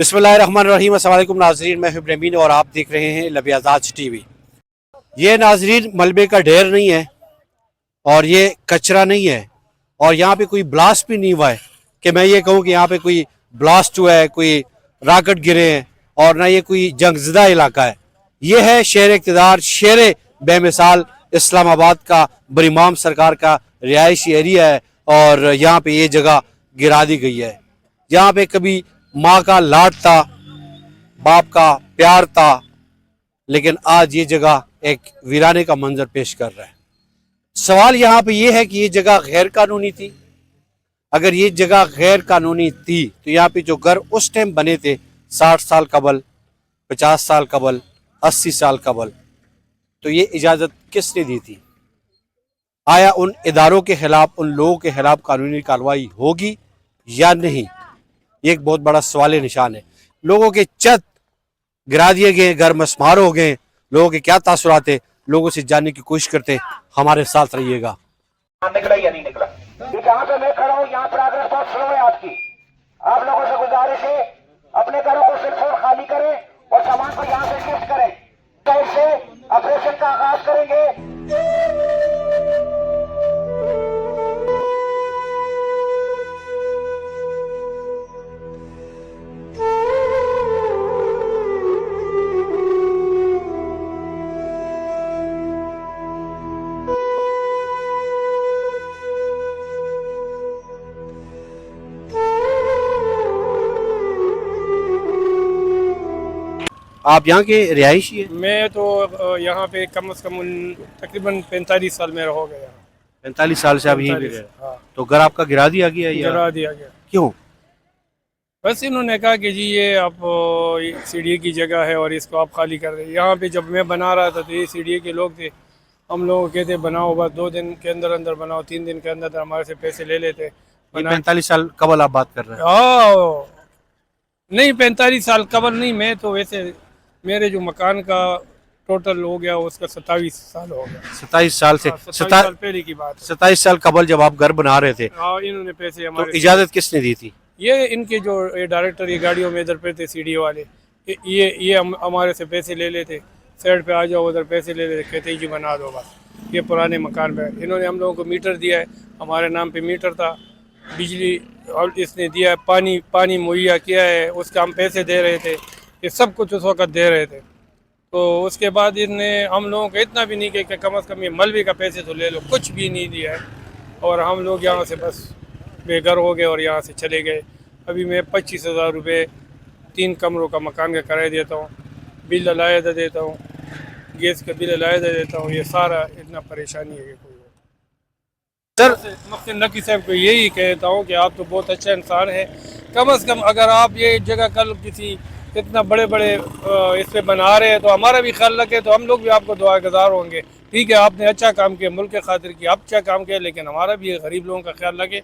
बिस्मिल्लाहिर्रहमानिर्रहीम। अस्सलाम वालेकुम नाजरीन, मैं हिब्र अमीन और आप देख रहे हैं लबियाजाज टीवी। ये नाजरीन मलबे का ढेर नहीं है और ये कचरा नहीं है और यहाँ पे कोई ब्लास्ट भी नहीं हुआ है कि मैं ये कहूँ कि यहाँ पे कोई ब्लास्ट हुआ है, कोई राकेट गिरे हैं, और ना ये कोई जंगज़दा इलाका है। ये है शहर इक़्तिदार, शहर बेमिसाल इस्लामाबाद का बरीमाम सरकार का रिहायशी एरिया है और यहाँ पे ये जगह गिरा दी गई है। यहाँ पे कभी माँ का लाड था, बाप का प्यार था, लेकिन आज ये जगह एक वीराने का मंजर पेश कर रहा है। सवाल यहाँ पे ये है कि ये जगह गैर कानूनी थी। अगर ये जगह गैर कानूनी थी तो यहाँ पे जो घर उस टाइम बने थे 60 साल कबल, 50 साल कबल, 80 साल कबल, तो ये इजाज़त किसने दी थी? आया उन इदारों के खिलाफ, उन लोगों के खिलाफ कानूनी कार्रवाई होगी या नहीं? ये एक बहुत बड़ा सवाल निशान है। लोगों के छत गिरा दिए गए, घर मस्मार हो गए, लोगों के क्या तासुरात है, लोगों से जानने की कोशिश करते हैं। हमारे साथ रहिएगा। निकला या नहीं निकला? जहाँ पे मैं खड़ा हूँ यहाँ प्रोग्रेस बहुत स्लो है आपकी। आप लोगों से गुजारिश है अपने घरों को सिर्फ और खाली करें और सामान को यहाँ से शिफ्ट करें। साइड से ऑपरेशन का आगाज करेंगे। आप यहाँ के रिहायशी हैं? मैं तो यहाँ पे कम से कम तकरीबन 45 साल में हो गया। 45 साल से आप यहीं पे गए? हाँ, तो घर आपका गिरा दिया गया या गिरा दिया गया। क्यों? बस इन्होंने कहा कि जी ये आप सीढ़ी की जगह है और इसको आप खाली कर रहे हैं। यहाँ पे जब मैं बना रहा था तो ये सीढ़ी के लोग थे, हम लोग कहते बनाओ, बस 2 दिन के अंदर अंदर बनाओ, 3 दिन के अंदर हमारे से पैसे ले लेते। 45 साल कबल आप बात कर रहे हैं? हाँ नहीं, 45 साल कबल नहीं, मैं तो वैसे मेरे जो मकान का टोटल हो गया उसका 27 साल हो गया। 27 साल से? 27 साल पहले की बात है। 27 साल कबल जब आप घर बना रहे थे हाँ, इन्होंने पैसे तो हमारे इजाजत किसने दी थी? ये इनके जो ये डायरेक्टर ये गाड़ियों में इधर पे थे सीढ़ी वाले, ये हमारे से पैसे ले लेते, साइड पे आ जाओ, उधर पैसे ले लेते, कहते जी बना दो बस। ये पुराने मकान पे इन्होंने हम लोगों को मीटर दिया है, हमारे नाम पे मीटर था, बिजली और इसने दिया है, पानी मुहैया किया है, उसके हम पैसे दे रहे थे, ये सब कुछ उस वक्त दे रहे थे। तो उसके बाद इनने हम लोगों को इतना भी नहीं किया कि कम से कम ये मलबे का पैसे तो ले लो, कुछ भी नहीं दिया है और हम लोग यहाँ से बस बेघर हो गए और यहाँ से चले गए। अभी मैं 25,000 रुपये 3 कमरों का मकान का किराया देता हूँ, बिल अलायदा देता हूँ, गैस का बिल अलायदा देता हूँ। ये सारा इतना परेशानी है कि कोई सर मुफ्ती नकी साहब को यही कहता हूँ कि आप तो बहुत अच्छा इंसान हैं, कम से कम अगर आप ये जगह कल किसी इतना बड़े इस पे बना रहे हैं तो हमारा भी ख्याल रखें, तो हम लोग भी आपको दुआ गुजार होंगे। ठीक है, आपने अच्छा काम किया, मुल्क के खातिर किया, आप अच्छा काम किया, लेकिन हमारा भी गरीब लोगों का ख्याल रखें,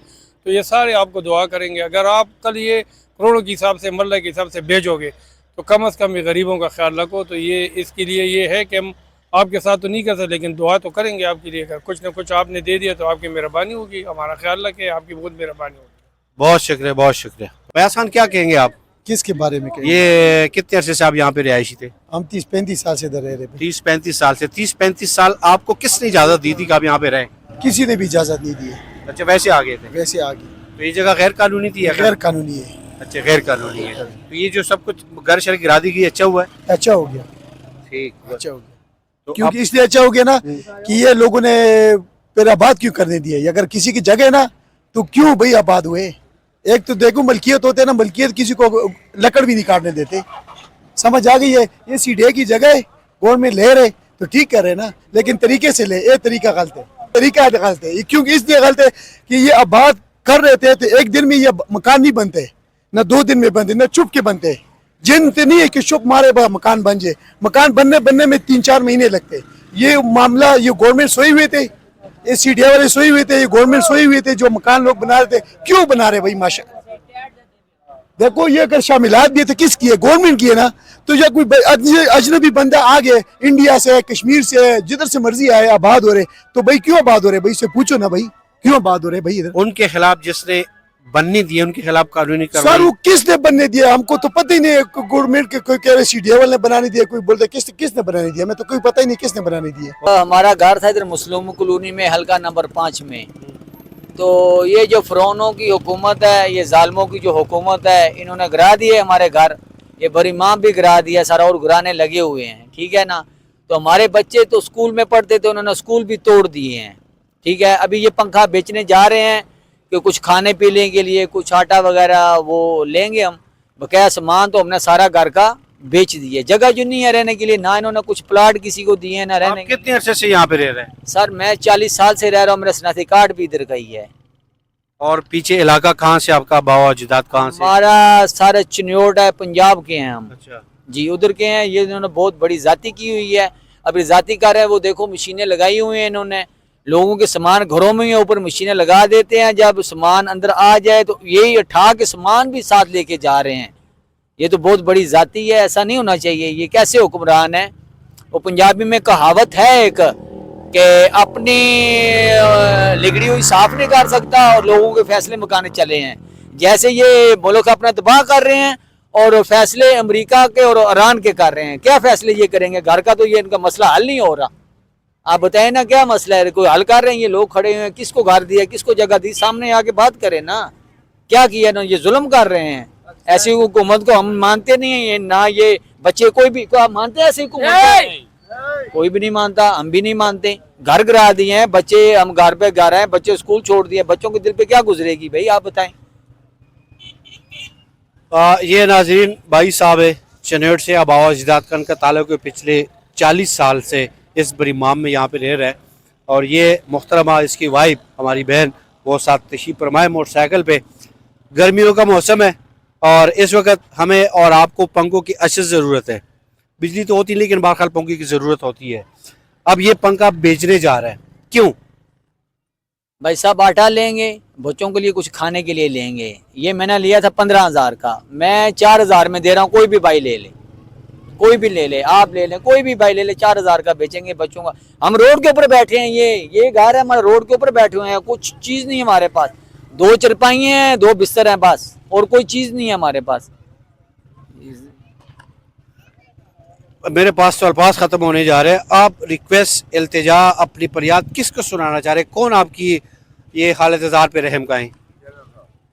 तो ये सारे आपको दुआ करेंगे। अगर आप कल ये करोड़ों के हिसाब से, मल्ला के हिसाब से भेजोगे तो कम से कम ये गरीबों का ख्याल रखो। तो ये इसके लिए ये है कि हम आपके साथ तो नहीं कर सकते, लेकिन दुआ तो करेंगे आपके लिए। अगर कुछ ना कुछ आपने दे दिया तो आपकी मेहरबानी होगी, हमारा ख्याल रखें, आपकी बहुत मेहरबानी होगी। बहुत शुक्रिया, बहुत शुक्रिया। फयाज खान, क्या कहेंगे आप? किसके बारे में कहें? ये कितने अरसे से आप यहाँ पे रिहायशी थे? हम 30-35 साल से इधर रह रहे थे। 30-35 साल से? 30-35 साल आपको किसने इजाजत दी थी कि आप यहाँ पे रहें? किसी ने भी इजाजत नहीं दी है। अच्छा, वैसे आ गए थे? वैसे आगे तो ये जगह गैर कानूनी थी? गैर कानूनी है। अच्छा, गैर कानूनी है। तो ये जो सब कुछ घर शर गिरा दी गई, अच्छा हुआ है? अच्छा हो गया, ठीक, अच्छा हो गया। तो क्योंकि इसलिए अच्छा हो गया ना कि ये लोगों ने फिर आबाद क्यों करने दिया। अगर किसी की जगह ना तो क्यों भाई आबाद हुए। एक तो देखो मलकियत होते हैं ना, मलकियत किसी को लकड़ भी नहीं काटने देते। समझ आ गई है? ये सीढ़े की जगह है, गवर्नमेंट ले रहे तो ठीक कर रहे ना, लेकिन तरीके से ले, ये तरीका गलत है, तरीका गलत है। क्योंकि इसलिए गलत है कि ये आबाद कर रहे थे तो एक दिन में ये मकान नहीं बनते, ना 2 दिन में बनते, ना चुप के बनते। जिनते नहीं है कि चुप मारे मकान बन जाए, मकान बनने में 3-4 महीने लगते। ये मामला ये गवर्नमेंट सोए हुए थे, ये सीढ़िया वाले सोए हुए थे, ये गवर्नमेंट सोए हुए थे, जो मकान लोग बना रहे थे। क्यों बना रहे भाई? माशा देखो, ये अगर शामिलात भी है तो किसकी है? गवर्नमेंट की है ना। तो या कोई अजनबी बंदा आ गया इंडिया से, कश्मीर से, जिधर से मर्जी आए, आबाद हो रहे, तो भाई क्यों आबाद हो रहे? भाई से पूछो ना भाई, क्यों आबाद हो रहे भाई इधर? उनके खिलाफ जिसने बनने दिए, उनके खिलाफ कानूनी सर कार्रवाई? वो किसने बनने दिया हमको तो पता ही नहीं है। गवर्नमेंट के कोई कह रहे CDA ने बनाने दिया, कोई बोलते किसने बनाने दिया, मैं तो कोई पता ही नहीं किसने बनाने दिया। हमारा घर था इधर मुस्लिम कॉलोनी में, हल्का नंबर 5 में। तो ये जो फ़िरौनों की हुकूमत है, ये जालिमों की जो हुकूमत है, इन्होंने गिरा दिए हमारे घर, ये बड़ी माँ भी गिरा दिया सारा, और गिराने लगे हुए हैं, ठीक है ना। तो हमारे बच्चे तो स्कूल में पढ़ते थे, उन्होंने स्कूल भी तोड़ दिए हैं, ठीक है। अभी ये पंखा बेचने जा रहे हैं कि कुछ खाने पीने के लिए, कुछ आटा वगैरह वो लेंगे हम, बकाया सामान तो हमने सारा घर का बेच दिए। जगह जो नहीं है रहने के लिए, ना इन्होंने कुछ प्लाट किसी को दिए ना आप रहने के। कितने अरसे से यहाँ पे रह रहे हैं? सर मैं 40 साल से रह रहा हूँ, मेरा शनाख्ती कार्ड भी इधर का ही है। और पीछे इलाका कहाँ से आपका, बावा अजदाद कहाँ से? हमारा सारा चिन्योट है, पंजाब के हैं हम अच्छा, जी, उधर के हैं। ये इन्होंने बहुत बड़ी जाति की हुई है, अभी जाति कर रहे हैं। वो देखो मशीनें लगाई हुई हैं इन्होंने, लोगों के सामान घरों में ही ऊपर मशीनें लगा देते हैं, जब सामान अंदर आ जाए तो यही उठा के सामान भी साथ लेके जा रहे हैं। ये तो बहुत बड़ी जाति है, ऐसा नहीं होना चाहिए। ये कैसे हुक्मरान है? वो पंजाबी में कहावत है एक कि अपनी लिगड़ी हुई साफ नहीं कर सकता और लोगों के फैसले मकाने चले हैं। जैसे ये मुल्क अपना तबाह कर रहे हैं और फैसले अमेरिका के और ईरान के कर रहे हैं। क्या फैसले ये करेंगे? घर का तो ये इनका मसला हल नहीं हो रहा। आप बताएं ना क्या मसला है, कोई हल कर रहे हैं? ये लोग खड़े हुए हैं, किसको घर दिया, किसको जगह दी, सामने आके बात करें ना। क्या किया ना, ये जुल्म कर रहे हैं। ऐसी हुकूमत को हम मानते नहीं है ना, ये बच्चे कोई भी को आप मानते हैं ऐसी हुकूमत? कोई भी नहीं मानता, हम भी नहीं मानते। घर गिरा दिए हैं बच्चे, हम घर पे घर हैं, बच्चे स्कूल छोड़ दिए, बच्चों के दिल पे क्या गुजरेगी भाई, आप बताएं। ये नाजरीन भाई साहब है चनेट से, बावा अजदाद खान का ताल्लुक है, पिछले 40 साल से इस बड़ी माम में यहाँ पे रह रहा है। और ये मुहतरमा इसकी वाइफ हमारी बहन वो साथ तशरीफ फरमाए मोटरसाइकिल पे। गर्मियों का मौसम है और इस वक्त हमें और आपको पंखों की अशद ज़रूरत है। बिजली तो होती है लेकिन बाखल पंखे की ज़रूरत होती है। अब ये पंखा बेचने जा रहा है, क्यों? भाई साहब आटा लेंगे, बच्चों के लिए कुछ खाने के लिए लेंगे। ये मैंने लिया था 15,000 का, मैं 4,000 में दे रहा हूँ। कोई भी भाई ले ले, कोई भी ले ले, आप ले लें, कोई भी भाई ले ले, 4,000 का बेचेंगे बच्चों का। हम रोड के ऊपर बैठे हैं, ये घर है हमारा, रोड के ऊपर बैठे हुए हैं, कुछ चीज़ नहीं है हमारे पास। 2 चरपाई हैं, 2 बिस्तर हैं बस, और कोई चीज़ नहीं है हमारे पास। मेरे पास तो अल्फाज ख़त्म होने जा रहे हैं। आप रिक्वेस्ट, इल्तिजा, अपनी फरियाद किसको सुनाना चाह रहे हैं? कौन आपकी ये हालत जार पे रहम का है?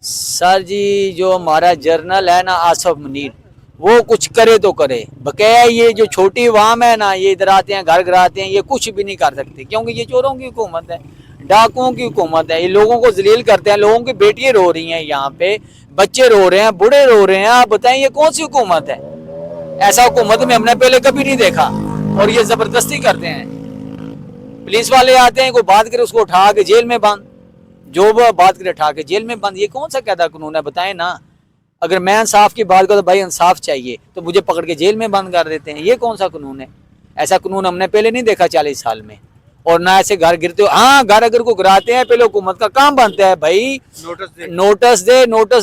सर जी जो हमारा जर्नल है ना आसफ मुनीर, वो कुछ करे तो करे। बकाया ये जो छोटी वाम है ना, ये इधर आते हैं, घर गिराते हैं, ये कुछ भी नहीं कर सकते, क्योंकि ये चोरों की हुकूमत है, डाकुओं की हुकूमत है। ये लोगों को जलील करते हैं, लोगों की बेटियां रो रही हैं यहाँ पे, बच्चे रो रहे हैं, बूढ़े रो रहे हैं। आप बताएं ये कौन सी हुकूमत है? ऐसा हुकूमत में हमने पहले कभी नहीं देखा। और ये जबरदस्ती करते हैं। पुलिस वाले आते हैं, कोई बात करे उसको उठा के जेल में बंद, जो वो बात करे उठा के जेल में बंद। ये कौन सा कहता कानून है बताएं ना? अगर मैं इंसाफ की बात करूँ तो भाई इंसाफ चाहिए, तो मुझे पकड़ के जेल में बंद कर देते हैं। ये कौन सा कानून है? ऐसा कानून हमने पहले नहीं देखा 40 साल में। और ना ऐसे घर गिरते हो। हाँ, घर अगर को गिराते हैं, पहले हुकूमत का काम बनता है भाई नोटिस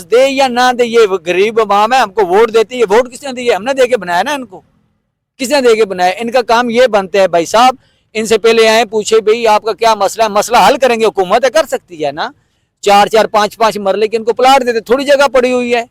दे या ना दे। ये गरीब अवाम है, हमको वोट देती है। वोट किसने दिए? हमने दे के बनाया ना इनको। किसने दे के बनाया? इनका काम ये बनता है भाई साहब, इनसे पहले आए पूछे भाई आपका क्या मसला है, मसला हल करेंगे। हुकूमत है, कर सकती है ना। 4-4 5-5 मरले के इनको प्लाट देते, थोड़ी जगह पड़ी हुई है,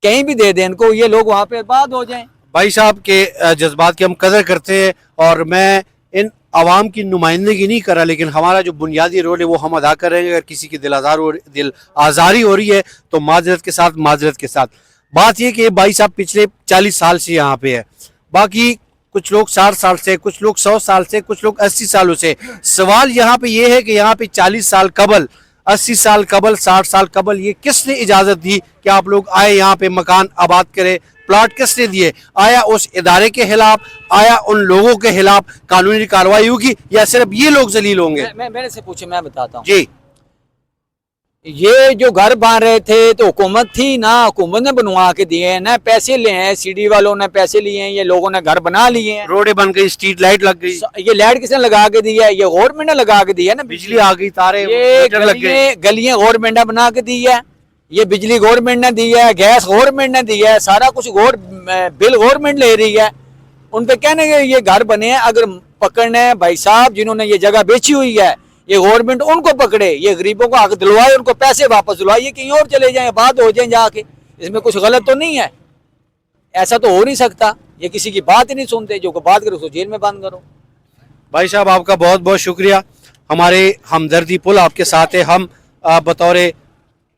कहीं भी दे दें इनको, ये लोग वहां पे आबाद हो जाएं। भाई साहब के जज्बात की हम कदर करते हैं और मैं इन आवाम की नुमाइंदगी नहीं कर रहा, लेकिन हमारा जो बुनियादी रोल है वो हम अदा कर रहे हैं। अगर किसी की दिल आज़ारी हो रही है तो माजरत के साथ। बात ये कि भाई साहब पिछले 40 साल से यहाँ पे है, बाकी कुछ लोग 60 साल से, कुछ लोग 100 साल से, कुछ लोग 80 सालों से। सवाल यहाँ पे ये है कि यहाँ पे 40 साल कबल, 80 साल कबल, 60 साल कबल ये किसने इजाज़त दी कि आप लोग आए यहाँ पे मकान आबाद करें? प्लाट किसने दिए? आया उस इदारे के खिलाफ, आया उन लोगों के खिलाफ कानूनी कार्रवाई होगी या सिर्फ ये लोग जलील होंगे? मेरे से पूछे, मैं बताता हूँ जी। ये जो घर बन रहे थे तो हुकूमत थी ना, हुकूमत ने बनवा के दिए हैं ना, पैसे लिए हैं, सीडी वालों ने पैसे लिए हैं, ये लोगों ने घर बना लिए हैं। रोडें बन गई, स्ट्रीट लाइट लग गई। ये लाइट किसने लगा के दी है? ये गवर्नमेंट ने लगा के दी है ना। बिजली आ गई, तारे ये लग गए। गलियां गवर्नमेंट ने बना के दी है, ये बिजली गवर्नमेंट ने दी है, गैस गवर्नमेंट ने दी है, सारा कुछ बिल गवर्नमेंट ले रही है। उन पे कहने के ये घर बने हैं। अगर पकड़ने हैं भाई साहब जिन्होंने ये जगह बेची हुई है, ये गवर्नमेंट उनको पकड़े, ये गरीबों को हक दिलवाए, उनको पैसे वापस दिलवाए, ये कहीं और चले जाएं, बात हो जाए जाके, इसमें कुछ गलत तो नहीं है। ऐसा तो हो नहीं सकता, ये किसी की बात ही नहीं सुनते, जो को बात करे उसको जेल में बंद करो। भाई साहब आपका बहुत बहुत शुक्रिया, हमारे हमदर्दी पुल आपके साथ है। हम बतौर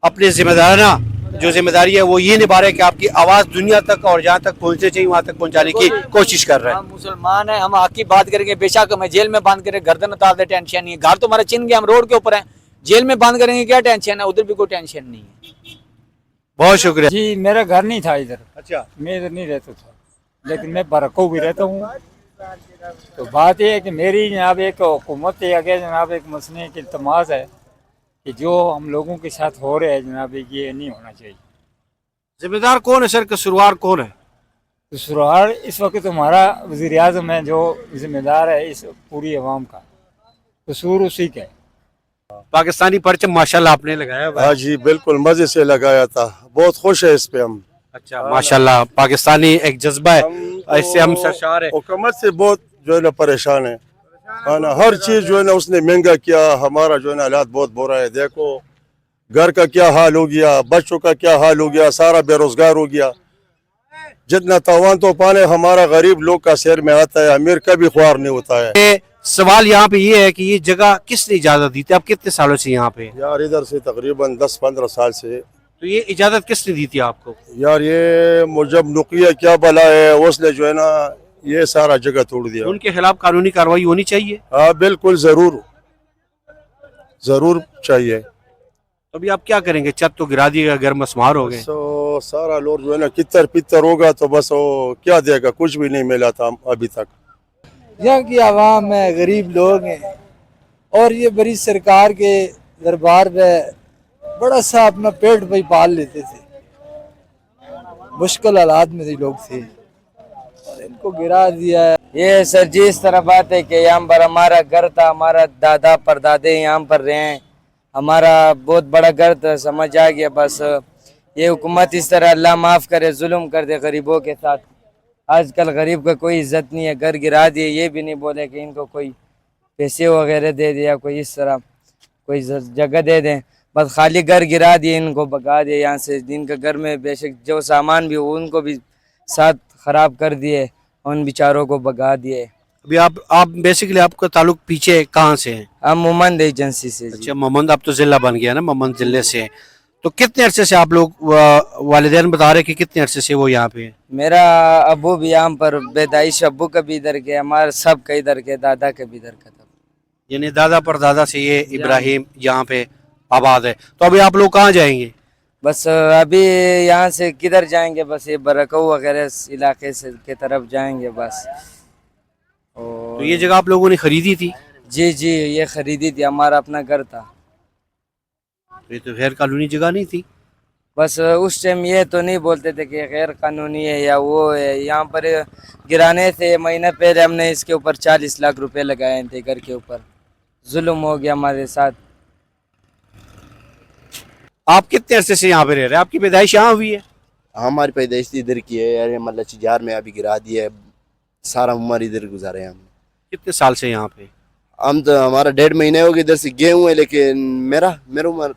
अपने जिम्मेदाराना जो जिम्मेदारी है वो ये निभा रहे हैं कि आपकी आवाज़ दुनिया तक और जहाँ तक पहुँचनी चाहिए वहाँ तक पहुँचाने की कोशिश कर रहे हैं। हम मुसलमान हैं, हम हक की बात करेंगे, बेशक हमें जेल में बंद करें, गर्दन उतार दे, टेंशन नहीं है। घर तो हमारा चिन्ह गया, हम रोड के ऊपर हैं, जेल में बंद करेंगे क्या टेंशन है, उधर भी कोई टेंशन नहीं है। बहुत शुक्रिया जी मेरा घर नहीं था इधर, अच्छा मैं इधर नहीं रहता था, लेकिन मैं बरको भी रहता हूँ। तो बात यह है कि मेरी जनाब एक हुकूमत है आगे जनाब एक मसले की तमाज है कि जो हम लोगों के साथ हो रहा है जनाब ये नहीं होना चाहिए। जिम्मेदार कौन है सर, कसूरवार कौन है? तो सुरार इस वक्त हमारा वज़ीर आज़म है जो जिम्मेदार है इस पूरी आवाम का, कसूर उसी का है। पाकिस्तानी परचम माशाल्लाह आपने लगाया हुआ है। हाँ जी बिल्कुल मजे से लगाया था, बहुत खुश है इस पे हम। अच्छा माशाल्लाह, पाकिस्तानी एक जज्बा है, इससे हम सरशार है। हुकूमत से बहुत जो है ना परेशान है ना, हर चीज जो है ना उसने महंगा किया, हमारा जो है ना हालात बहुत बुरा है। देखो घर का क्या हाल हो गया, बच्चों का क्या हाल हो गया, सारा बेरोजगार हो गया। जितना तावान तो पाने हमारा गरीब लोग का शहर में आता है, अमीर का भी ख्वार नहीं होता है। ये सवाल यहाँ पे ये है कि ये जगह किसने इजाजत दी थी? आप कितने सालों से यहाँ पे? यार इधर से तकरीबन 10-15 साल से। तो ये इजाजत किसने दी थी आपको? यार ये मुजब नुकिया क्या बला है, उसने जो है ना ये सारा जगह तोड़ दिया। उनके खिलाफ कानूनी कार्रवाई होनी चाहिए। हाँ बिल्कुल जरूर जरूर चाहिए। तो अभी आप क्या करेंगे? छत तो गिरा दिएगा, घर मसमार हो गए। तो सारा लोग जो है ना कितर पितर होगा तो बस वो क्या देगा, कुछ भी नहीं मिला था अभी तक। यहाँ की आवाम है, गरीब लोग हैं, और ये बड़ी सरकार के दरबार में बड़ा सा अपना पेट भाई पाल लेते थे, मुश्किल हालात में लोग थे और इनको गिरा दिया है। ये सर जी इस तरह बात है कि यहाँ पर हमारा घर था, हमारा दादा परदादे यहाँ पर रहे हैं, हमारा बहुत बड़ा घर था, समझ आ गया। बस ये हुकूमत इस तरह अल्लाह माफ़ करे जुल्म कर दे गरीबों के साथ। आजकल गरीब का कोई इज्जत नहीं है, घर गिरा दिए, ये भी नहीं बोले कि इनको कोई पैसे वगैरह दे दिया, कोई इस तरह कोई जगह दे दें, बस खाली घर गिरा दिए, इनको भगा दिए यहाँ से। जिनका घर में बेशक जो सामान भी हो उनको भी साथ ख़राब कर दिए, उन बेचारों को भगा दिए। अभी आप बेसिकली आपका ताल्लुक पीछे कहाँ से है? हम मोमंद एजेंसी से। अच्छा मोमंद, अब तो जिला बन गया ना, मोमंद जिले से। तो कितने अरसे से आप लोग, वालिदैन बता रहे कि कितने अरसे से वो यहाँ पे है? मेरा अबू भी यहाँ पर पैदाइश अबू का भी इधर के, हमारे सब का इधर के, दादा का भी इधर का था। यानी दादा पर दादा से ये इब्राहिम यहाँ पे आबाद है। तो अभी आप लोग कहाँ जाएंगे? बस अभी यहाँ से किधर जाएंगे, बस ये बरकऊ वगैरह इलाके से के तरफ जाएंगे बस। तो ये जगह आप लोगों ने खरीदी थी? जी जी ये खरीदी थी, हमारा अपना घर था। तो ये तो गैर कानूनी जगह नहीं थी? बस उस टाइम ये तो नहीं बोलते थे कि गैर कानूनी है या वो है। यहाँ पर गिराने से महीने पहले हमने इसके ऊपर 40 लाख रुपए लगाए थे, घर के ऊपर जुल्म हो गया हमारे साथ। आप कितने अरसे से यहाँ पे रह रहे हैं? आपकी पैदाइश यहाँ हुई है? हमारी पैदाइश इधर की है यार, मतलब चिजार में अभी गिरा दिया है, सारा उम्र इधर गुजारे हैं हमने। कितने साल से यहाँ पे? हम तो हमारा 1.5 महीने हो गए इधर से गए हुए, लेकिन मेरा उम्र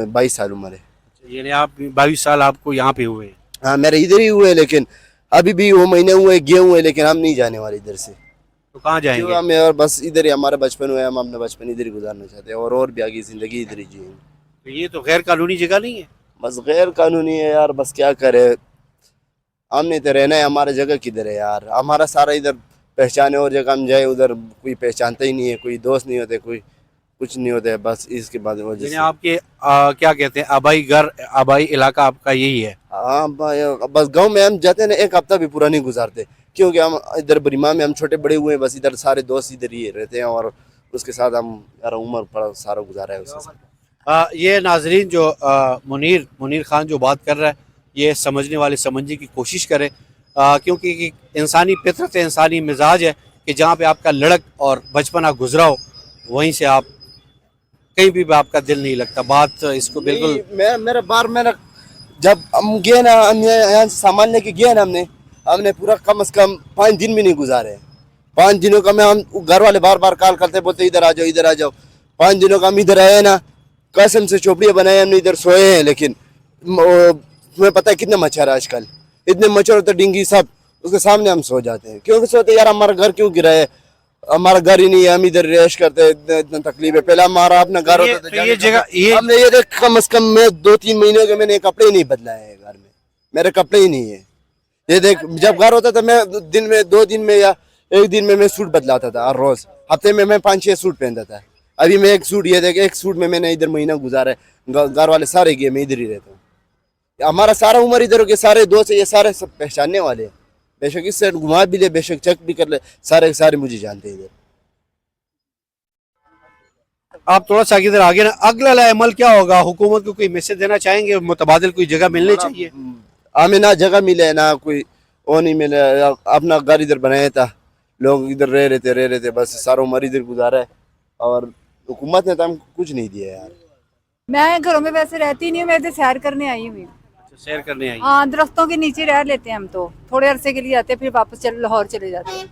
22 साल उम्र है। यानी आप 22 साल आपको यहाँ पे हुए? हाँ मेरे इधर ही हुए, लेकिन अभी भी वो महीने हुए गए हुए, लेकिन हम नहीं जाने वाले इधर से। तो कहाँ जाएंगे? हमें और बस इधर ही हमारा बचपन हुआ है, हम अपना बचपन इधर ही गुजारना चाहते हैं और भी आगे जिंदगी इधर ही जिएंगे। तो ये तो गैर कानूनी जगह नहीं है? बस गैर कानूनी है यार, बस क्या करे, हमने तो रहना है, हमारा जगह किधर है यार, हमारा सारा इधर पहचाने और जगह हम जाए उधर कोई पहचानता ही नहीं है, कोई दोस्त नहीं होते, कोई कुछ नहीं होता है। बस इसके बाद वजह से आपके क्या कहते हैं आबाई घर, आबाई इलाका आपका यही है? हाँ बस गांव में हम जाते हैं ना, एक हफ्ता भी पूरा नहीं गुजारते, क्योंकि हम इधर बरीमा में हम छोटे बड़े हुए हैं, बस इधर सारे दोस्त इधर ही रहते हैं और उसके साथ हम यार उम्र पर सारा गुजारा है उसके साथ। ये नाजरीन जो मुनीर खान जो बात कर रहा है, ये समझने वाले समझने की कोशिश करें, क्योंकि इंसानी फितरत है, इंसानी मिजाज है कि जहाँ पे आपका लड़क और बचपना गुजरा हो वहीं से आप कहीं भी आपका दिल नहीं लगता। बात इसको बिल्कुल मेरा बार मेरा जब हम गए ना, हम यहाँ सामान लेके गए ना, हमने पूरा कम से कम 5 दिन भी नहीं गुजारे, 5 दिनों का मैं, हम घर वाले बार बार कॉल करते बोलते इधर आ जाओ इधर आ जाओ। 5 दिनों का हम इधर आए ना, कसम से चोपड़ियाँ बनाए हमने, इधर सोए हैं। लेकिन तुम्हें पता है कितने मच्छर है आजकल, इतने मच्छर होते डेंगू सब, उसके सामने हम सो जाते हैं। क्यों सोते यार, हमारा घर क्यों गिरा है, हमारा घर ही नहीं है, हम इधर रेश करते हैं, इतना तकलीफ है। पहले हमारा अपना घर होता था, ये जगह ये हमने ये देख कम से कम मैं 2-3 महीने के मैंने कपड़े ही नहीं बदलाए हैं घर में, मेरे कपड़े ही नहीं है। ये देख, जब घर होता था मैं दिन में 2 दिन में या 1 दिन में मैं सूट बदलाता था हर रोज, हफ्ते में मैं 5-6 सूट पहनता था। अभी मैं 1 सूट, ये देख 1 सूट में मैंने इधर महीना गुजारा है, घर वाले सारे गए, मैं इधर ही रहता हूँ। हमारा सारा उम्र इधर हो गया, सारे दोस्त ये सारे सब पहचानने वाले हैं, बेशक इससे घुमा भी ले, बेशक चेक भी कर ले, सारे सारे मुझे जानते हैं इधर। आप थोड़ा सा इधर आगे ना, अगला अमल क्या होगा, हुकूमत को कोई मैसेज देना चाहेंगे, मुतबादिल कोई जगह मिलनी चाहिए? हमें ना जगह मिले ना कोई वो नहीं मिले, अपना घर इधर बनाया था, लोग इधर रह रहे थे, बस सारा उम्र इधर गुजारा है, और हुकूमत ने तो हमको कुछ नहीं दिया यार। मैं घरों में वैसे रहती नहीं हूँ, मैं इधर सैर करने आई हुई हूँ। सैर करने आई? हाँ, दरख्तों के नीचे रह लेते हैं हम, तो थोड़े अरसे के लिए आते हैं, फिर वापस लाहौर चले जाते हैं।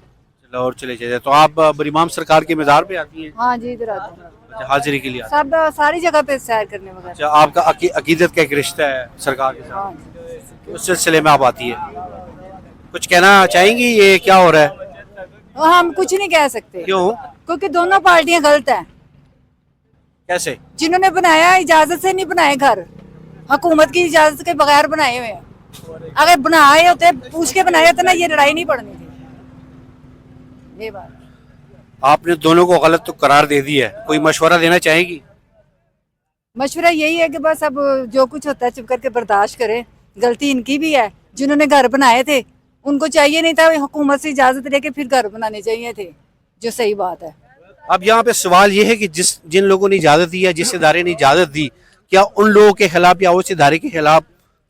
लाहौर चले जाते, तो आप बरीमाम सरकार के मज़ार पे आती हैं? हाँ जी, इधर आते हैं। अच्छा, हाजिरी के लिए आते सब सारी जगह पे सैर करने वगैरह। हैं। अच्छा, आपका अकीदत का एक रिश्ता है सरकार के साथ, हाँ जी। उस सिलसिले में आप आती है। कुछ कहना चाहेंगी, ये क्या हो रहा है? हम कुछ नहीं कह सकते। क्यों? क्योंकि दोनों पार्टियां गलत हैं। कैसे? जिन्होंने बनाया इजाजत से नहीं बनाए घर, हुकूमत की इजाजत के बगैर बनाए हुए हैं। अगर बनाए होते, पूछ के बनाए होते ना, ये लड़ाई नहीं पड़नी थी। ये बात आपने दोनों को गलत तो करार दे दिया है, कोई मशवरा देना चाहेगी? मशवरा यही है कि बस अब जो कुछ होता है चुप करके बर्दाश्त करें। गलती इनकी भी है, जिन्होंने घर बनाए थे उनको चाहिए नहीं था हुकूमत से इजाजत लेके फिर घर बनाने चाहिए थे, जो सही बात है। अब यहाँ पे सवाल ये है कि जिन लोगों ने इजाजत दी या जिस इदारे ने इजाजत दी, क्या उन लोगों के खिलाफ या उस इदारे के खिलाफ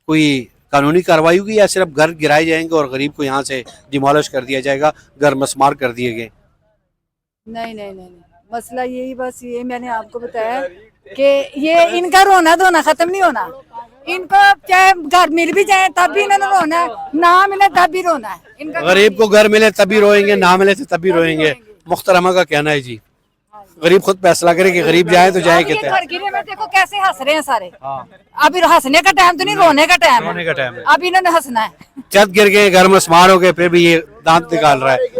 कोई कानूनी कार्रवाई होगी, या सिर्फ घर गिराए जाएंगे और गरीब को यहाँ से डिमोलिश कर दिया जाएगा, घर मसमार कर दिए गए? नहीं नहीं नहीं, मसला यही, बस ये मैंने आपको बताया कि ये इनका रोना धोना खत्म नहीं होना। इनको चाहे घर मिल भी जाए तब भी इन्होंने रोना है, ना मिले तब भी रोना है इनका। गरीब को घर मिले तभी रोएंगे, ना मिले तो तभी रोएंगे, मुख्तरमा का कहना है जी। गरीब खुद फैसला करे कि गरीब जाए तो जाए कितने। घर गिरे में देखो कैसे हंस रहे हैं सारे। अभी हंसने का टाइम तो नहीं, रोने का टाइम है। रोने का टाइम है। अब इन्होंने हंसना है। छत गिर गए, घर मसमार हो गए, फिर भी ये दांत निकाल रहा है।